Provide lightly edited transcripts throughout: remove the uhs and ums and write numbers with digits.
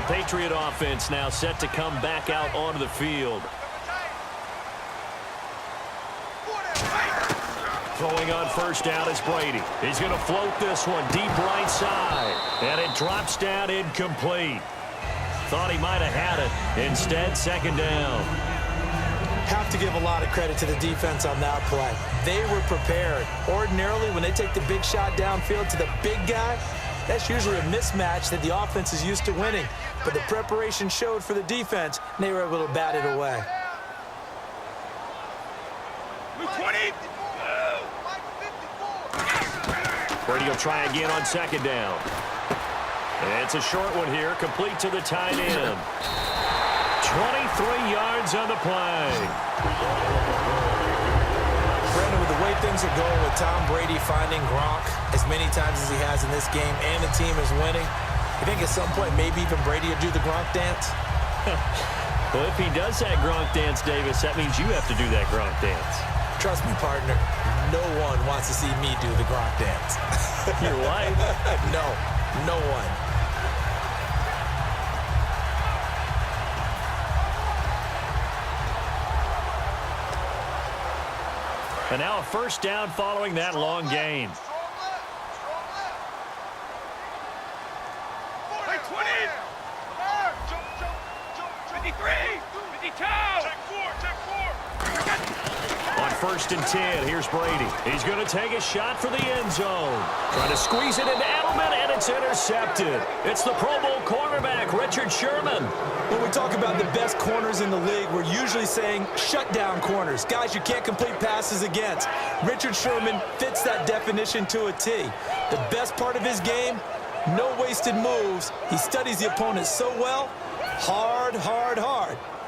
Patriot offense now set to come back out onto the field. Throwing on first down is Brady. He's going to float this one deep right side. And it drops down incomplete. Thought he might have had it. Instead, second down. Have to give a lot of credit to the defense on that play. They were prepared. Ordinarily, when they take the big shot downfield to the big guy, that's usually a mismatch that the offense is used to winning. But the preparation showed for the defense, and they were able to bat it away. 20. Brady will try again on second down. And it's a short one here, complete to the tight end. 23 yards on the play. Brandon, with the way things are going with Tom Brady finding Gronk as many times as he has in this game, and the team is winning, you think at some point maybe even Brady will do the Gronk dance? Well, if he does that Gronk dance, Davis, that means you have to do that Gronk dance. Trust me, partner, no one wants to see me do the Gronk dance. Your wife? No one. And now a first down following that long gain. 20. 53. 52. On first and 10, here's Brady. He's going to take a shot for the end zone. Trying to squeeze it into Edelman, and it's intercepted. It's the Pro Bowl cornerback, Richard Sherman. When we talk about the best corners in the league, we're usually saying shutdown corners, guys you can't complete passes against. Richard Sherman fits that definition to a T. The best part of his game, no wasted moves. He studies the opponent so well, hard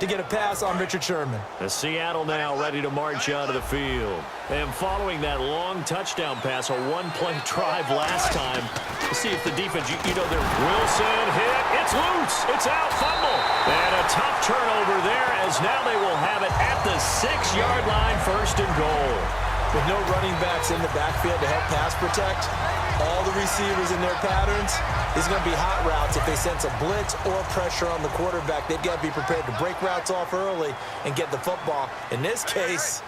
to get a pass on Richard Sherman. The Seattle now ready to march out of the field. And following that long touchdown pass, a one-play drive last time, to see if the defense, you know, they're Wilson hit. It's loose. It's out. Fumble. And a tough turnover there as now they will have it at the 6-yard line, first and goal. With no running backs in the backfield to help pass protect, all the receivers in their patterns, it's going to be hot routes. If they sense a blitz or pressure on the quarterback, they've got to be prepared to break routes off early and get the football. In this case,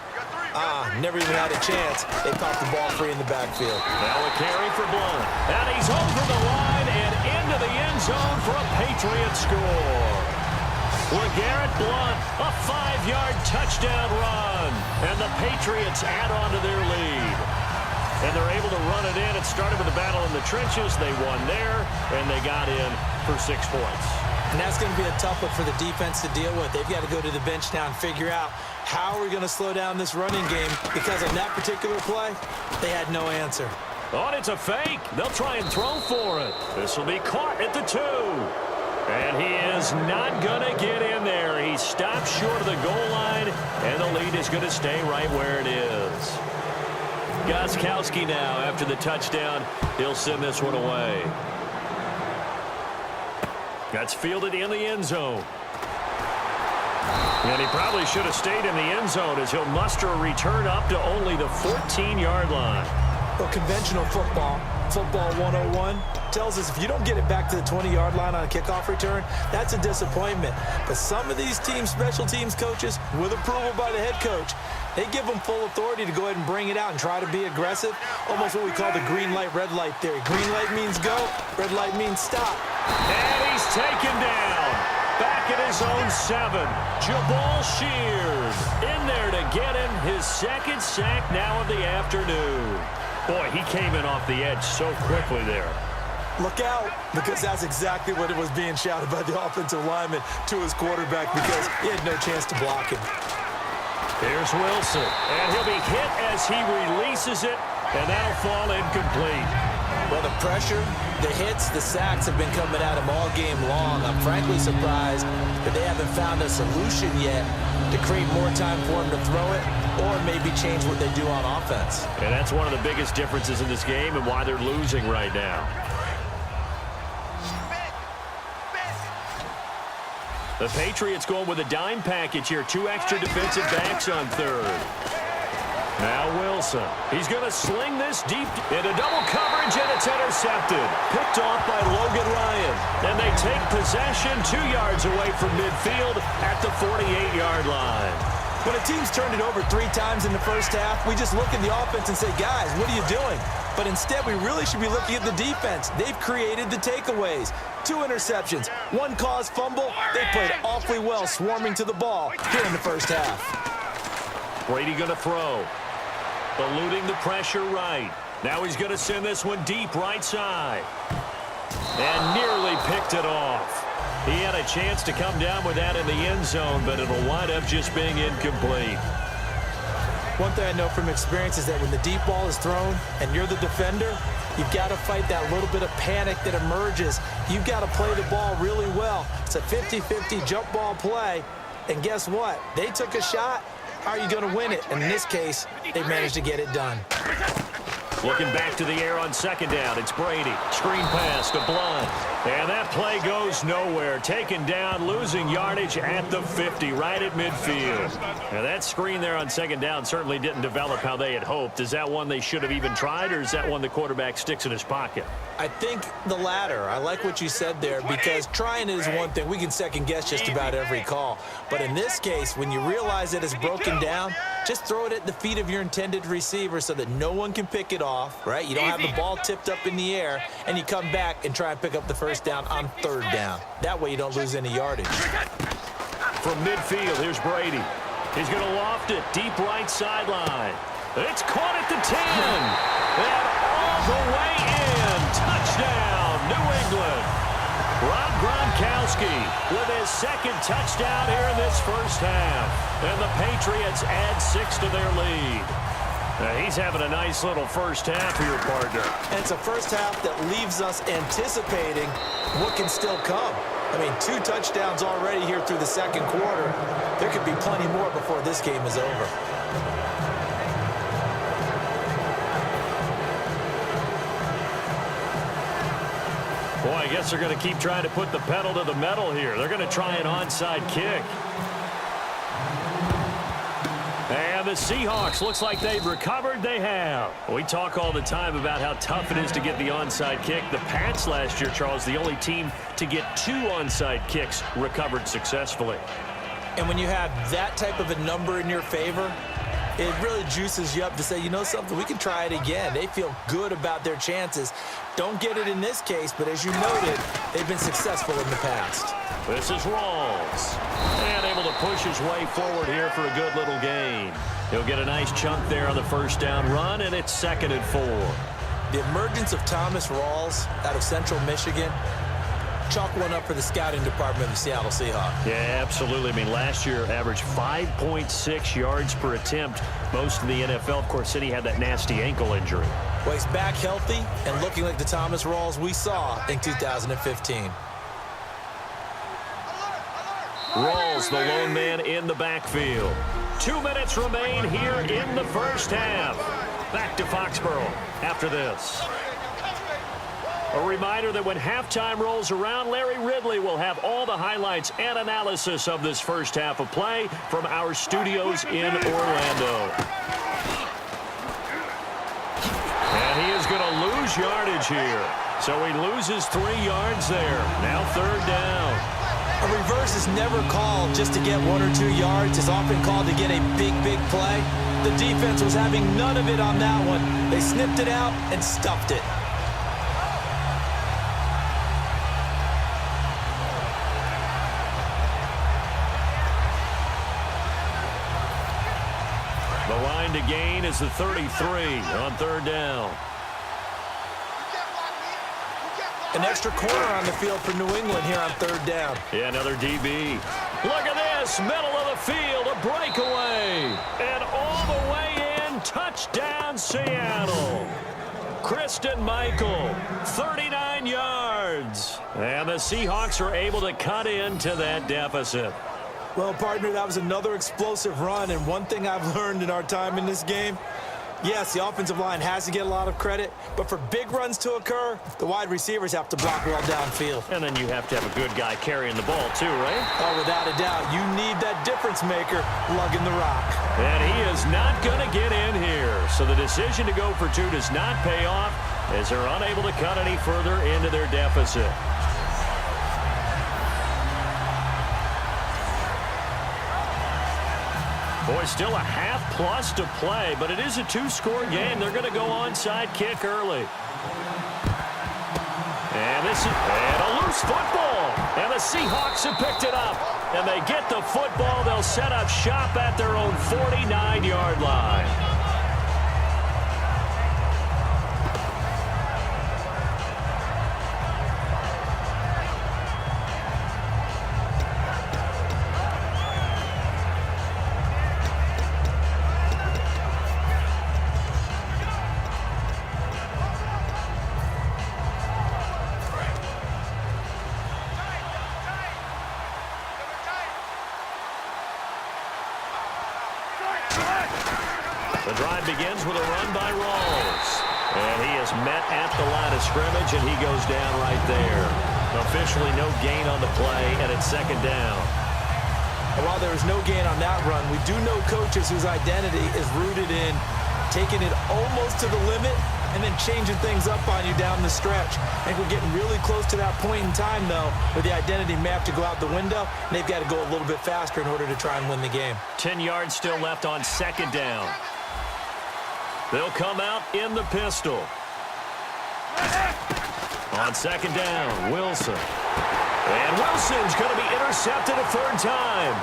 never even had a chance. They popped the ball free in the backfield. Now a carry for Blunt. And he's over the line and into the end zone for a Patriot score. LeGarrette Blunt, a 5-yard touchdown run. And the Patriots add on to their lead. And they're able to run it in. It started with a battle in the trenches. They won there, and they got in for 6 points. And that's going to be a tough one for the defense to deal with. They've got to go to the bench now and figure out how we're going to slow down this running game, because on that particular play, they had no answer. Oh, and it's a fake. They'll try and throw for it. This will be caught at the 2. And he is not going to get in there. He stopped short of the goal line, and the lead is going to stay right where it is. Gostkowski now, after the touchdown, he'll send this one away. That's fielded in the end zone. And he probably should have stayed in the end zone as he'll muster a return up to only the 14-yard line. Well, conventional football 101, tells us if you don't get it back to the 20-yard line on a kickoff return, that's a disappointment. But some of these teams, special teams coaches, with approval by the head coach, they give them full authority to go ahead and bring it out and try to be aggressive. Almost what we call the green light, red light theory. Green light means go, red light means stop. And he's taken down. Back at his own 7. Jabal Shears in there to get him his second sack now of the afternoon. Boy, he came in off the edge so quickly there. Look out, because that's exactly what it was being shouted by the offensive lineman to his quarterback, because he had no chance to block him. Here's Wilson, and he'll be hit as he releases it, and that'll fall incomplete. Well, the pressure, the hits, the sacks have been coming at him all game long. I'm frankly surprised that they haven't found a solution yet to create more time for him to throw it, or maybe change what they do on offense. And that's one of the biggest differences in this game and why they're losing right now. The Patriots going with a dime package here. 2 extra defensive backs on third. Now Wilson. He's going to sling this deep into double coverage, and it's intercepted. Picked off by Logan Ryan. And they take possession 2 yards away from midfield at the 48-yard line. When a team's turned it over 3 times in the first half, we just look at the offense and say, guys, what are you doing? But instead, we really should be looking at the defense. They've created the takeaways. 2 interceptions, 1 caused fumble. They played awfully well swarming to the ball here in the first half. Brady going to throw. Eluding the pressure right. Now he's going to send this one deep right side. And nearly picked it off. He had a chance to come down with that in the end zone, but it'll wind up just being incomplete. One thing I know from experience is that when the deep ball is thrown and you're the defender, you've got to fight that little bit of panic that emerges. You've got to play the ball really well. It's a 50-50 jump ball play. And guess what? They took a shot. How are you going to win it? And in this case, they managed to get it done. Looking back to the air on second down. It's Brady. Screen pass to Blunt. And that play goes nowhere. Taken down, losing yardage at the 50, right at midfield. Now that screen there on second down certainly didn't develop how they had hoped. Is that one they should have even tried, or is that one the quarterback sticks in his pocket? I think the latter. I like what you said there, because trying it is one thing. We can second guess just about every call. But in this case, when you realize that it's broken down, just throw it at the feet of your intended receiver so that no one can pick it off, right? You don't have the ball tipped up in the air, and you come back and try and pick up the first down on third down. That way you don't lose any yardage. From midfield, here's Brady. He's going to loft it deep right sideline. It's caught at the 10. And all the way in. Touchdown, New England. Rob Gronkowski with his second touchdown here in this first half. And the Patriots add 6 to their lead. He's having a nice little first half here, partner. And it's a first half that leaves us anticipating what can still come. I mean, 2 touchdowns already here through the second quarter. There could be plenty more before this game is over. Boy, I guess they're going to keep trying to put the pedal to the metal here. They're going to try an onside kick. And the Seahawks, looks like they've recovered. They have. We talk all the time about how tough it is to get the onside kick. The Pats last year, Charles, the only team to get 2 onside kicks recovered successfully. And when you have that type of a number in your favor, it really juices you up to say, you know something, we can try it again. They feel good about their chances. Don't get it in this case, but as you noted, they've been successful in the past. This is Rawls. And able to push his way forward here for a good little gain. He'll get a nice chunk there on the first down run, and it's 2nd and 4. The emergence of Thomas Rawls out of Central Michigan, chalk one up for the scouting department of the Seattle Seahawks. Yeah, absolutely. I mean, last year averaged 5.6 yards per attempt, most in the NFL. Of course, City had that nasty ankle injury. Well, he's back healthy and looking like the Thomas Rawls we saw in 2015. Rawls, the lone man in the backfield. 2 minutes remain here in the first half. Back to Foxborough after this. A reminder that when halftime rolls around, Larry Ridley will have all the highlights and analysis of this first half of play from our studios in Orlando. And he is going to lose yardage here. So he loses 3 yards there. Now 3rd down. A reverse is never called just to get 1 or 2 yards. It's often called to get a big, big play. The defense was having none of it on that one. They snipped it out and stuffed it. The line to gain is the 33 on 3rd down. An extra corner on the field for New England here on 3rd down. Yeah, another DB. Look at this, middle of the field, a breakaway. And all the way in, touchdown Seattle. Kristen Michael, 39 yards. And the Seahawks are able to cut into that deficit. Well, partner, that was another explosive run, and one thing I've learned in our time in this game, Yes, the offensive line has to get a lot of credit, but for big runs to occur, the wide receivers have to block well downfield. And then you have to have a good guy carrying the ball too, right? Oh, without a doubt. You need that difference maker lugging the rock. And he is not going to get in here. So the decision to go for two does not pay off as they're unable to cut any further into their deficit. Boy, still a half plus to play, but it is a two-score game. They're going to go onside kick early. And a loose football. And the Seahawks have picked it up. And they get the football. They'll set up shop at their own 49-yard line. The drive begins with a run by Rawls. And he is met at the line of scrimmage, and he goes down right there. Officially no gain on the play, and it's second down. And while there was no gain on that run, we do know coaches whose identity is rooted in taking it almost to the limit and then changing things up on you down the stretch. I think we're getting really close to that point in time, though, where the identity may have to go out the window, and they've got to go a little bit faster in order to try and win the game. 10 yards still left on second down. They'll come out in the pistol. On second down, Wilson. And Wilson's going to be intercepted a third time.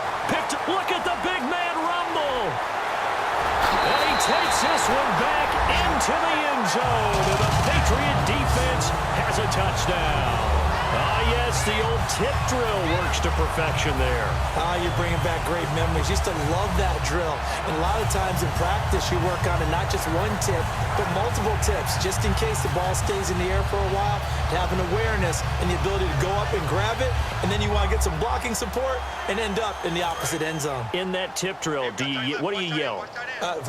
Look at the big man rumble. And he takes this one back into the end zone. And the Patriot defense has a touchdown. Ah, yes, the old tip drill works to perfection there. Ah, you're bringing back great memories. Used to love that drill. And a lot of times in practice, you work on it, not just one tip, but multiple tips, just in case the ball stays in the air for a while, to have an awareness and the ability to go up and grab it, and then you want to get some blocking support and end up in the opposite end zone. In that tip drill, what do you yell?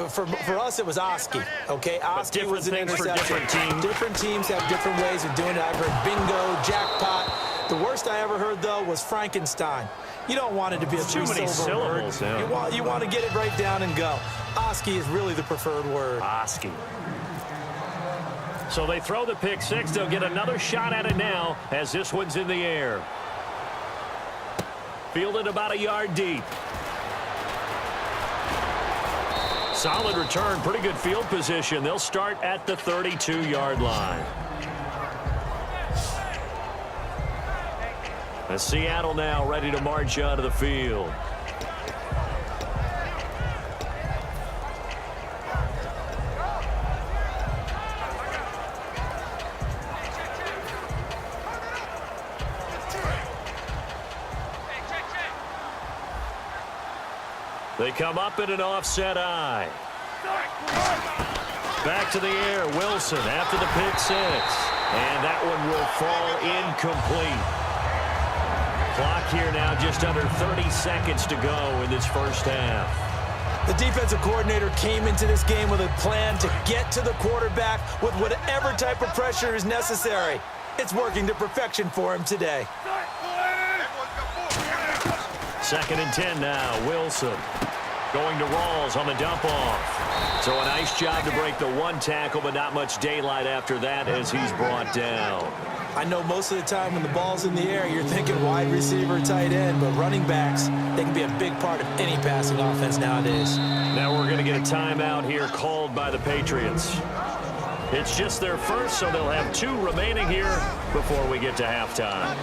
For us, it was Oski, okay? Oski was an interception. Different teams. Different teams have different ways of doing it. I've heard bingo, jackpot. The worst I ever heard, though, was Frankenstein. You don't want it to be a too many syllables. Yeah. You want to get it right down and go. Oski is really the preferred word. Oski. So they throw the pick six. They'll get another shot at it now as this one's in the air. Fielded about a yard deep. Solid return, pretty good field position. They'll start at the 32-yard line. As Seattle now ready to march onto the field. They come up in an offset eye. Back to the air, Wilson after the pick six. And that one will fall incomplete. Clock here now, just under 30 seconds to go in this first half. The defensive coordinator came into this game with a plan to get to the quarterback with whatever type of pressure is necessary. It's working to perfection for him today. Second and 10 now, Wilson. Going to Rawls on the dump-off. So a nice job to break the one tackle, but not much daylight after that as he's brought down. I know most of the time when the ball's in the air, you're thinking wide receiver, tight end, but running backs, they can be a big part of any passing offense nowadays. Now we're going to get a timeout here called by the Patriots. It's just their first, so they'll have 2 remaining here before we get to halftime.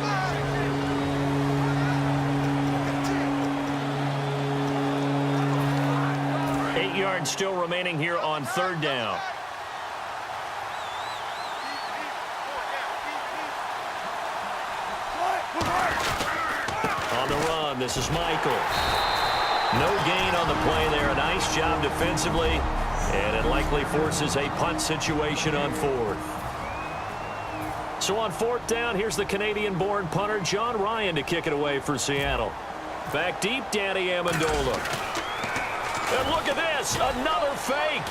8 yards still remaining here on third down. On the run, this is Michael. No gain on the play there. A nice job defensively, and it likely forces a punt situation on fourth. So on fourth down, here's the Canadian-born punter John Ryan to kick it away for Seattle. Back deep, Danny Amendola. And look at this, another fake.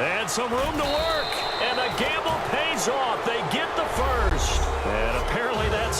And some room to work. And the gamble pays off. They get the first. And apparently that's